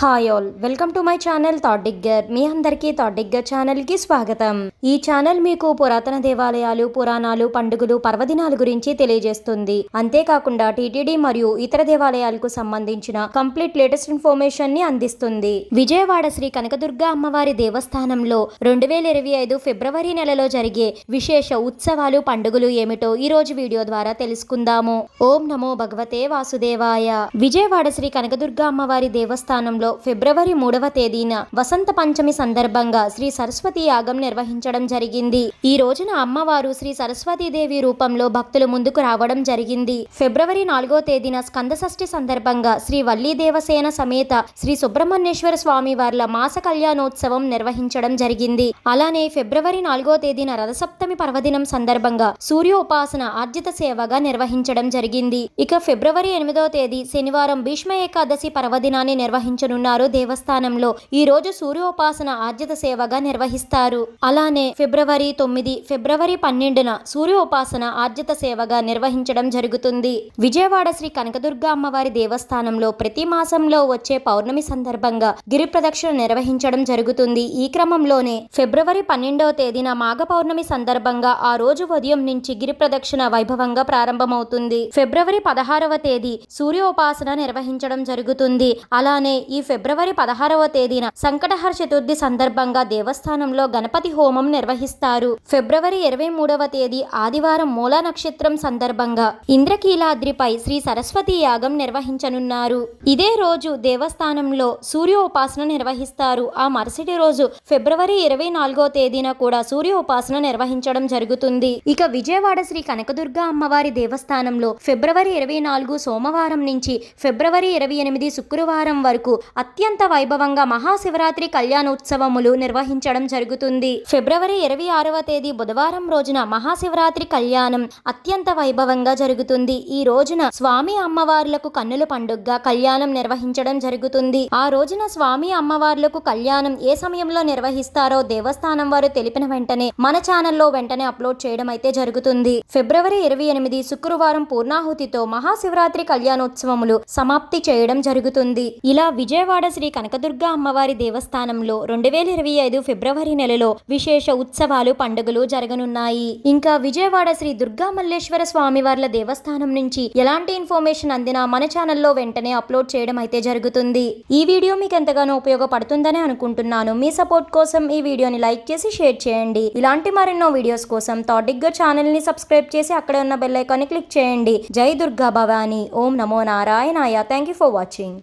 Hi all, welcome to my channel thought digger. మీ అందరికీ thought digger ఛానల్కి స్వాగతం. ఈ ఛానల్ మీకు పురాతన దేవాలయాలు, పురాణాలు, పండుగలు, పర్వదినాల గురించి తెలియజేస్తుంది. అంతేకాకుండా టీటీడీ మరియు ఇతర దేవాలయాలకు సంబంధించిన కంప్లీట్ లేటెస్ట్ ఇన్ఫర్మేషన్ ని అందిస్తుంది. విజయవాడ శ్రీ కనకదుర్గ అమ్మవారి దేవస్థానంలో 2025 ఫిబ్రవరి నెలలో జరిగే విశేష ఉత్సవాలు, పండుగలు ఏమిటో ఈ రోజు వీడియో ద్వారా తెలుసుకుందాము. ఓం నమో భగవతే వాసుదేవాయ. విజయవాడ శ్రీ కనకదుర్గ అమ్మవారి దేవస్థానం ఫిబ్రవరి 3వ తేదీన వసంత పంచమి సందర్భంగా శ్రీ సరస్వతి యాగం నిర్వహించడం జరిగింది. ఈ రోజున అమ్మవారు శ్రీ సరస్వతీదేవి రూపంలో భక్తుల ముందుకు రావడం జరిగింది. ఫిబ్రవరి 4వ తేదీన స్కంద షష్ఠి సందర్భంగా శ్రీ వల్లీ దేవసేన సమేత శ్రీ సుబ్రహ్మణ్యేశ్వర స్వామి వార్ల మాస కళ్యాణోత్సవం నిర్వహించడం జరిగింది. అలానే ఫిబ్రవరి 4వ తేదీన రథసప్తమి పర్వదినం సందర్భంగా సూర్యోపాసన ఆర్జిత సేవగా నిర్వహించడం జరిగింది. ఇక ఫిబ్రవరి 8వ తేదీ శనివారం భీష్మ ఏకాదశి పర్వదినాన్ని నిర్వహించనున్నారు దేవస్థానంలో. ఈ రోజు సూర్యోపాసన ఆర్జిత సేవగా నిర్వహిస్తారు. అలానే ఫిబ్రవరి 9, ఫిబ్రవరి 12న సూర్యోపాసన ఆర్జిత సేవగా నిర్వహించడం జరుగుతుంది. విజయవాడ శ్రీ కనకదుర్గ అమ్మవారి దేవస్థానంలో ప్రతి మాసంలో వచ్చే పౌర్ణమి సందర్భంగా గిరి ప్రదక్షిణ నిర్వహించడం జరుగుతుంది. ఈ క్రమంలోనే ఫిబ్రవరి 12వ తేదీన మాఘ పౌర్ణమి సందర్భంగా ఆ రోజు ఉదయం నుంచి గిరి ప్రదక్షిణ వైభవంగా ప్రారంభమవుతుంది. ఫిబ్రవరి 16వ తేదీ సూర్యోపాసన నిర్వహించడం జరుగుతుంది. అలానే ఈ ఫిబ్రవరి 16వ తేదీన సంకటహర చతుర్థి సందర్భంగా దేవస్థానంలో గణపతి హోమం నిర్వహిస్తారు. ఫిబ్రవరి 23వ తేదీ ఆదివారం మూలా నక్షత్రం సందర్భంగా ఇంద్రకీలాద్రిపై శ్రీ సరస్వతి యాగం నిర్వహించనున్నారు. ఇదే రోజు దేవస్థానంలో సూర్యోపాసన నిర్వహిస్తారు. ఆ మరుసటి రోజు ఫిబ్రవరి 24వ తేదీన కూడా సూర్యోపాసన నిర్వహించడం జరుగుతుంది. ఇక విజయవాడ శ్రీ కనకదుర్గ అమ్మవారి దేవస్థానంలో ఫిబ్రవరి 24 సోమవారం నుంచి ఫిబ్రవరి 28 శుక్రవారం వరకు అత్యంత వైభవంగా మహాశివరాత్రి కళ్యాణోత్సవములు నిర్వహించడం జరుగుతుంది. ఫిబ్రవరి 26వ తేదీ బుధవారం రోజున మహాశివరాత్రి కళ్యాణం అత్యంత వైభవంగా జరుగుతుంది. ఈ రోజున స్వామి అమ్మవార్లకు కన్నుల పండుగగా కళ్యాణం నిర్వహించడం జరుగుతుంది. ఆ రోజున స్వామి అమ్మవార్లకు కళ్యాణం ఏ సమయంలో నిర్వహిస్తారో దేవస్థానం వారు తెలిపిన వెంటనే మన ఛానల్లో వెంటనే అప్లోడ్ చేయడం అయితే జరుగుతుంది. ఫిబ్రవరి 28 శుక్రవారం పూర్ణాహుతితో మహాశివరాత్రి కళ్యాణోత్సవములు సమాప్తి చేయడం జరుగుతుంది. ఇలా విజయవాడ శ్రీ కనకదుర్గ అమ్మవారి దేవస్థానంలో 2025 ఫిబ్రవరి నెలలో విశేష ఉత్సవాలు, పండుగలు జరగనున్నాయి. ఇంకా విజయవాడ శ్రీ దుర్గా మల్లేశ్వర స్వామి వార్ల దేవస్థానం నుంచి ఎలాంటి ఇన్ఫర్మేషన్ అందినా మన ఛానల్లో వెంటనే అప్లోడ్ చేయడం అయితే జరుగుతుంది. ఈ వీడియో మీకు ఎంతగానో ఉపయోగపడుతుందని అనుకుంటున్నాను. మీ సపోర్ట్ కోసం ఈ వీడియోని లైక్ చేసి షేర్ చేయండి. ఇలాంటి మరెన్నో వీడియోస్ కోసం థాట్ డిగ్గర్ ఛానల్ ని సబ్స్క్రైబ్ చేసి అక్కడ ఉన్న బెల్ ఐకాన్ ని క్లిక్ చేయండి. జై దుర్గా భవాని. ఓం నమో నారాయణాయ. Thank you for watching.